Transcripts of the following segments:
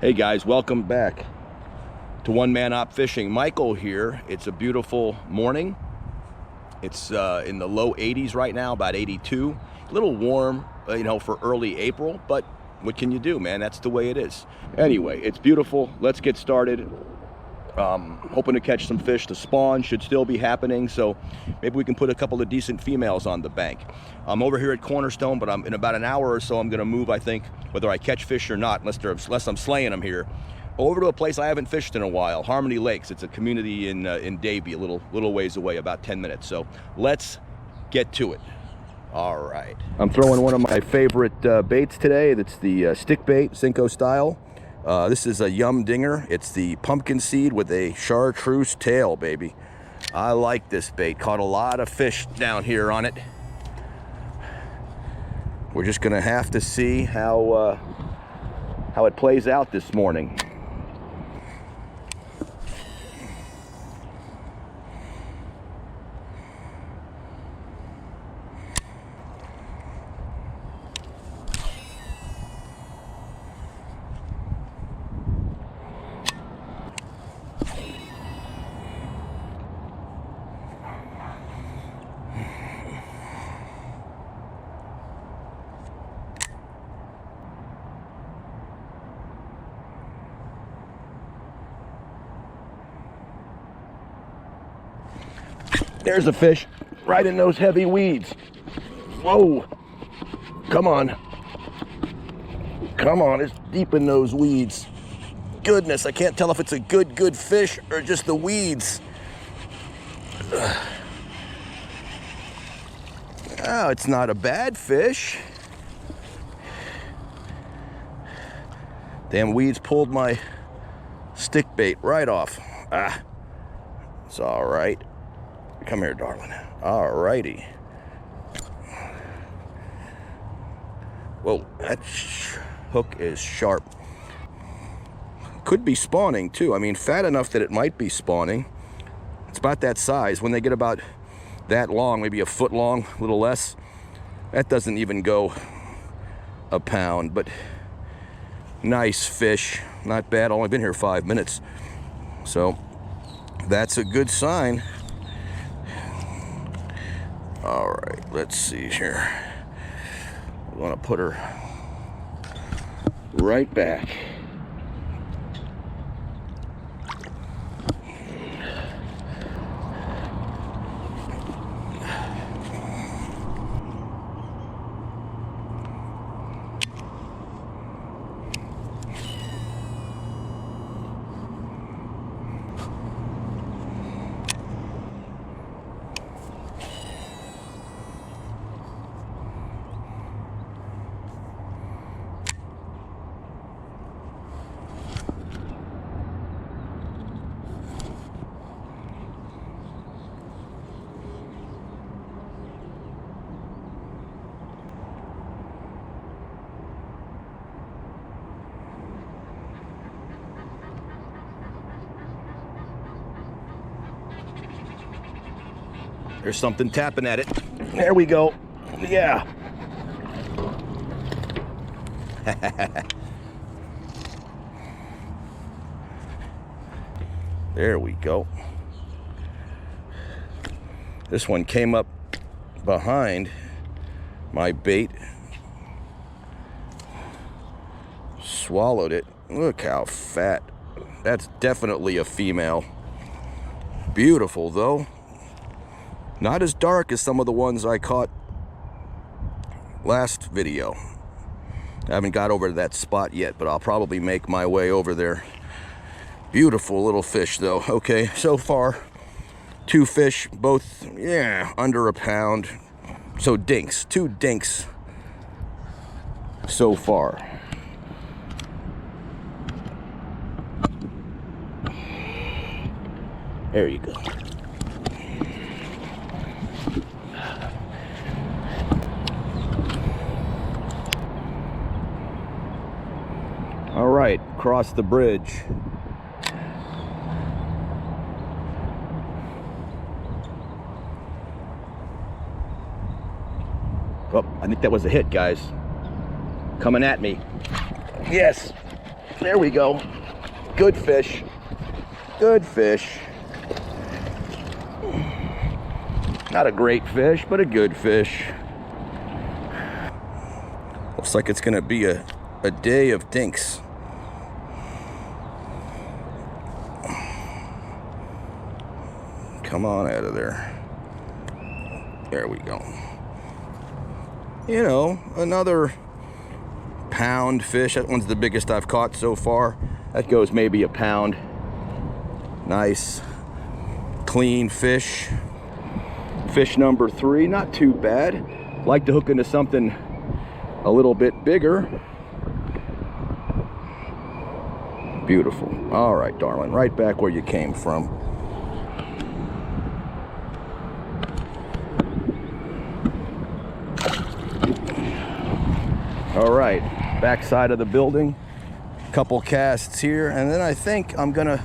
Hey guys, welcome back to One Man Op Fishing. Michael here. It's a beautiful morning. It's in the low 80s right now, about 82. A little warm, for early April, but what can you do, man? That's the way it is. Anyway, it's beautiful. Let's get started. Hoping to catch some fish. The spawn should still be happening, so maybe we can put a couple of decent females on the bank. I'm over here at Cornerstone, but in about an hour or so I'm going to move, I think, whether I catch fish or not, unless I'm slaying them here, over to a place I haven't fished in a while, Harmony Lakes. It's a community in Davie, a little ways away, about 10 minutes. So let's get to it. All right. I'm throwing one of my favorite baits today. That's the stick bait, Cinco style. This is a Yum Dinger. It's the pumpkin seed with a chartreuse tail, baby. I like this bait. Caught a lot of fish down here on it. We're just gonna have to see how it plays out this morning. There's a fish right in those heavy weeds. Whoa, come on. Come on, it's deep in those weeds. Goodness, I can't tell if it's a good fish or just the weeds. Oh, it's not a bad fish. Damn weeds pulled my stick bait right off. It's all right. Come here, darling. All righty. Whoa, that hook is sharp. Could be spawning too. I mean, fat enough that it might be spawning. It's about that size. When they get about that long, maybe a foot long, a little less, that doesn't even go a pound, but nice fish. Not bad. Only been here 5 minutes. So that's a good sign. All right, let's see here. We want to put her right back. There's something tapping at it. There we go. Yeah. There we go. This one came up behind my bait. Swallowed it. Look how fat. That's definitely a female. Beautiful though. Not as dark as some of the ones I caught last video. I haven't got over to that spot yet, but I'll probably make my way over there. Beautiful little fish though. Okay, so far, 2 fish, both, under a pound. So dinks, 2 dinks so far. There you go. All right, cross the bridge. Oh, I think that was a hit, guys. Coming at me. Yes. There we go. Good fish. Good fish. Not a great fish, but a good fish. Looks like it's gonna be a day of dinks. Come on out of there. There we go. You know, another pound fish. That one's the biggest I've caught so far. That goes maybe a pound. Nice, clean fish. Fish number 3, not too bad. Like to hook into something a little bit bigger. Beautiful. All right, darling, right back where you came from. All right, back side of the building. Couple casts here, and then I think I'm gonna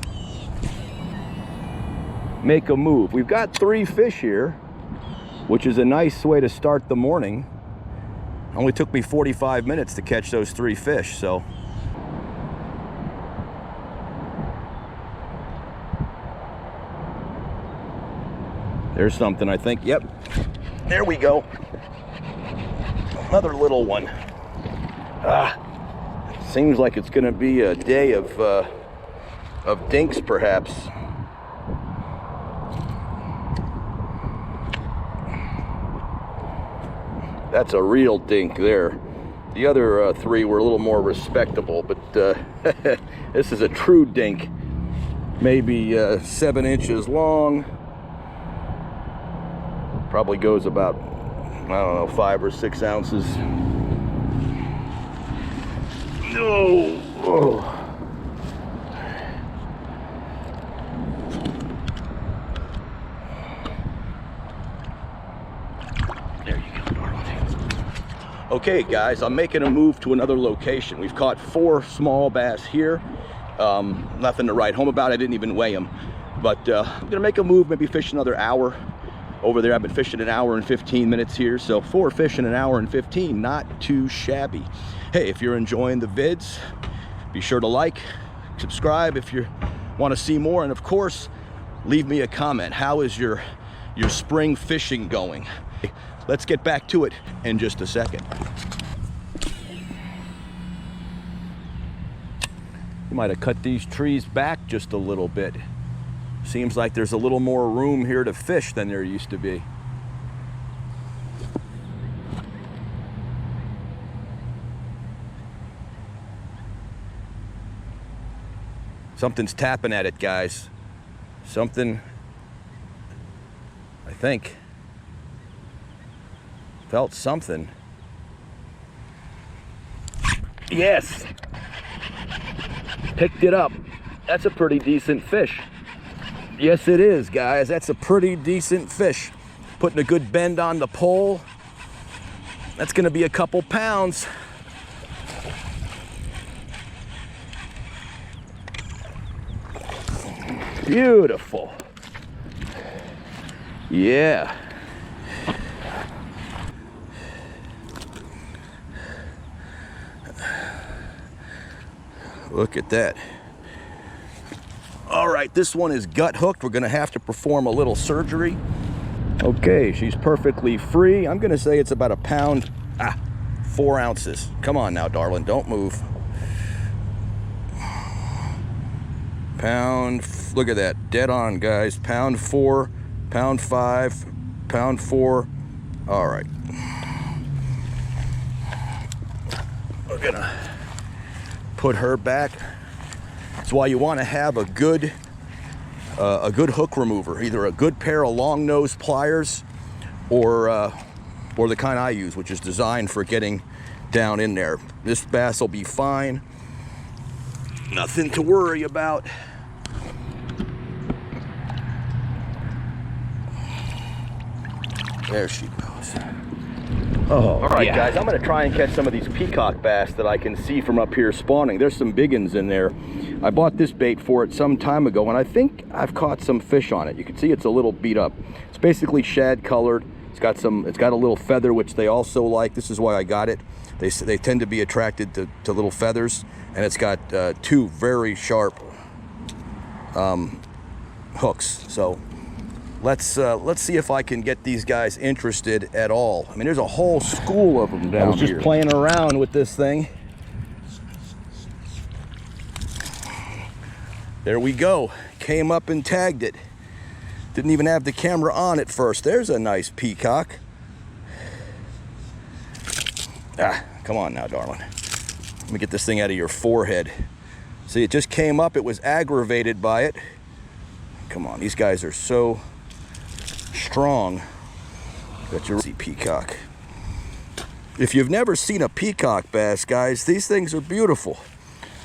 make a move. We've got 3 fish here, which is a nice way to start the morning. Only took me 45 minutes to catch those 3 fish, so. There's something, I think. Yep, there we go. Another little one. Seems like it's gonna be a day of dinks, perhaps. That's a real dink there. The other 3 were a little more respectable, but this is a true dink. Maybe 7 inches long. Probably goes about, I don't know, 5 or 6 ounces. No. Oh. There you go, darling. Okay, guys, I'm making a move to another location. We've caught 4 small bass here. Nothing to write home about. I didn't even weigh them. But I'm gonna make a move, maybe fish another hour. Over there, I've been fishing an hour and 15 minutes here, so 4 fish in an hour and 15, not too shabby. Hey, if you're enjoying the vids, be sure to like, subscribe if you want to see more, and of course, leave me a comment. How is your spring fishing going? Let's get back to it in just a second. You might have cut these trees back just a little bit. Seems like there's a little more room here to fish than there used to be. Something's tapping at it, guys. Something, I think. Felt something. Yes! Picked it up. That's a pretty decent fish. Yes, it is, guys. That's a pretty decent fish. Putting a good bend on the pole. That's gonna be a couple pounds. Beautiful. Yeah. Look at that. All right, this one is gut hooked. We're gonna have to perform a little surgery. Okay, she's perfectly free. I'm gonna say it's about a pound, 4 ounces. Come on now, darling, don't move. Pound, look at that, dead on, guys. Pound 4, pound 5, pound 4. All right. We're gonna put her back. That's why you want to have a good hook remover, either a good pair of long nose pliers or the kind I use, which is designed for getting down in there. This bass will be fine. Nothing to worry about. There she goes. Oh, all right, guys, I'm gonna try and catch some of these peacock bass that I can see from up here spawning. There's some big ones in there. I bought this bait for it some time ago, and I think I've caught some fish on it. You can see it's a little beat up. It's basically shad colored. It's got a little feather, which they also like. This is why I got it. They tend to be attracted to little feathers. and it's got 2 very sharp hooks. So let's see if I can get these guys interested at all. I mean, there's a whole school of them down here. I was just playing around with this thing. There we go. Came up and tagged it. Didn't even have the camera on at first. There's a nice peacock. Ah, come on now, darling. Let me get this thing out of your forehead. See, it just came up. It was aggravated by it. Come on, these guys are so strong that you see peacock. If you've never seen a peacock bass, guys, these things are beautiful.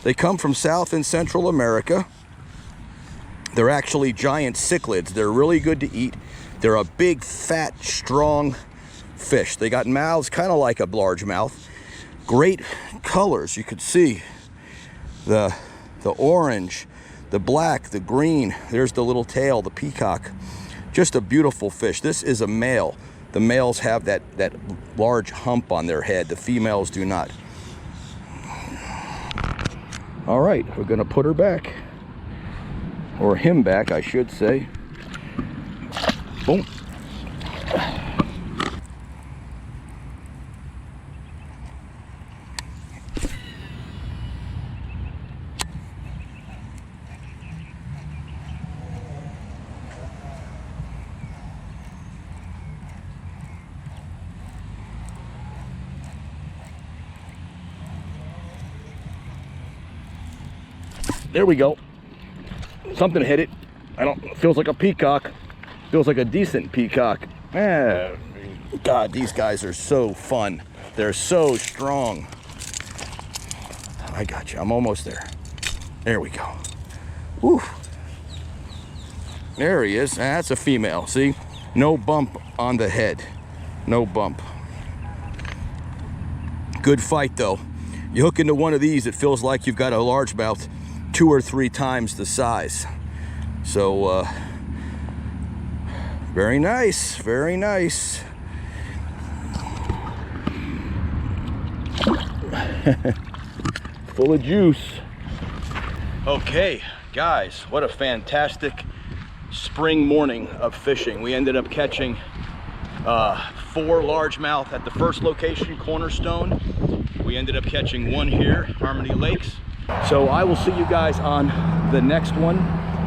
They come from South and Central America. They're actually giant cichlids. They're really good to eat. They're a big, fat, strong fish. They got mouths kind of like a largemouth. Great colors. You could see the orange, the black, the green. There's the little tail, the peacock. Just a beautiful fish. This is a male. The males have that large hump on their head. The females do not. All right, we're gonna put her back. Or him back, I should say. Boom. There we go. Something hit it. Feels like a peacock. Feels like a decent peacock. God, these guys are so fun. They're so strong. I got you. I'm almost there. There we go. Woo. There he is. That's a female. See? No bump on the head. No bump. Good fight, though. You hook into one of these, it feels like you've got a largemouth 2 or 3 times the size. So very nice, very nice. Full of juice. Okay, guys, what a fantastic spring morning of fishing. We ended up catching 4 largemouth at the first location, Cornerstone. We ended up catching 1 here, Harmony Lakes. So I will see you guys on the next one.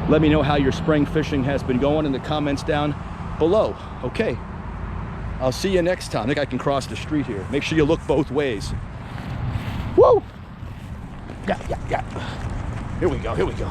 Let me know how your spring fishing has been going in the comments down below. Okay, I'll see you next time. I think I can cross the street here. Make sure you look both ways. Woo! Yeah. Here we go, here we go.